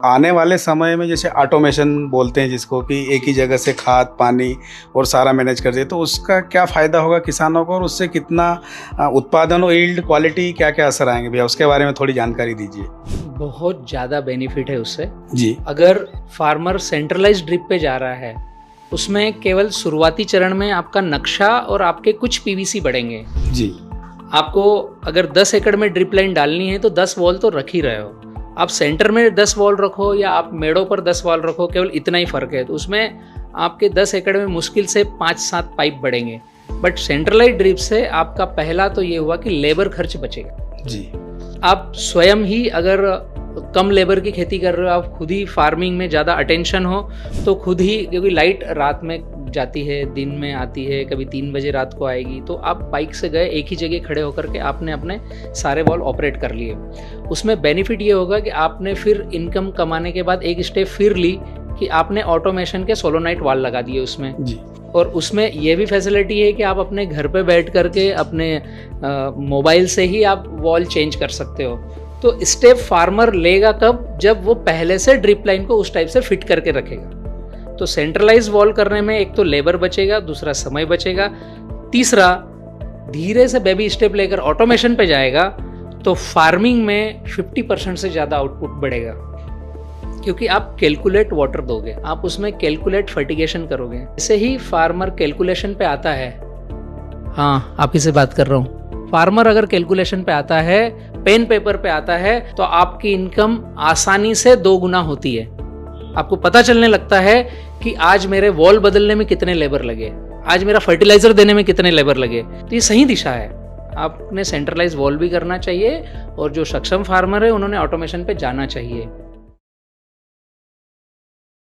आने वाले समय में जैसे ऑटोमेशन बोलते हैं जिसको, कि एक ही जगह से खाद पानी और सारा मैनेज कर दे, तो उसका क्या फ़ायदा होगा किसानों को और उससे कितना उत्पादन और यील्ड क्वालिटी क्या क्या असर आएंगे भैया, उसके बारे में थोड़ी जानकारी दीजिए। बहुत ज़्यादा बेनिफिट है उससे। जी। अगर फार्मर सेंट्रलाइज ड्रिप पे जा रहा है, उसमें केवल शुरुआती चरण में आपका नक्शा और आपके कुछ पीवीसी बढ़ेंगे। जी। आपको अगर 10 एकड़ में ड्रिप लाइन डालनी है तो 10 वॉल तो रख ही रहे हो। आप सेंटर में 10 वॉल रखो या आप मेड़ों पर 10 वॉल रखो, केवल इतना ही फ़र्क है। तो उसमें आपके 10 एकड़ में मुश्किल से 5-7 पाइप बढ़ेंगे। बट सेंट्रलाइज ड्रिप से आपका पहला तो ये हुआ कि लेबर खर्च बचेगा। जी। आप स्वयं ही अगर कम लेबर की खेती कर रहे हो, आप खुद ही फार्मिंग में ज़्यादा अटेंशन हो तो खुद ही, क्योंकि लाइट रात में जाती है, दिन में आती है, कभी 3 बजे रात को आएगी, तो आप बाइक से गए, एक ही जगह खड़े होकर के आपने अपने सारे वॉल ऑपरेट कर लिए। उसमें बेनिफिट ये होगा कि आपने फिर इनकम कमाने के बाद एक स्टेप फिर ली कि आपने ऑटोमेशन के सोलोनाइट वाल लगा दिए उसमें। जी। और उसमें ये भी फैसिलिटी है कि आप अपने घर पे बैठ करके अपने मोबाइल से ही आप वॉल चेंज कर सकते हो। तो स्टेप फार्मर लेगा कब? जब वो पहले से ड्रिप लाइन को उस टाइप से फिट करके रखेगा। तो सेंट्रलाइज वॉल करने में एक तो लेबर बचेगा, दूसरा समय बचेगा, तीसरा धीरे से बेबी स्टेप लेकर ऑटोमेशन पे जाएगा तो फार्मिंग में 50% से ज़्यादा आउटपुट बढ़ेगा, क्योंकि आप कैलकुलेट वाटर दोगे, आप उसमें कैलकुलेट फर्टिगेशन करोगे। ऐसे ही फार्मर कैलकुलेशन पे आता है, हाँ आप ही से बात कर रहा हूँ, फार्मर अगर कैलकुलेशन पे आता है, पेन पेपर पे आता है, तो आपकी इनकम आसानी से 2 गुना होती है। आपको पता चलने लगता है कि आज मेरे वॉल बदलने में कितने लेबर लगे, आज मेरा फर्टिलाइजर देने में कितने लेबर लगे। तो ये सही दिशा है। आपने सेंट्रलाइज वॉल भी करना चाहिए और जो सक्षम फार्मर है उन्होंने ऑटोमेशन पे जाना चाहिए।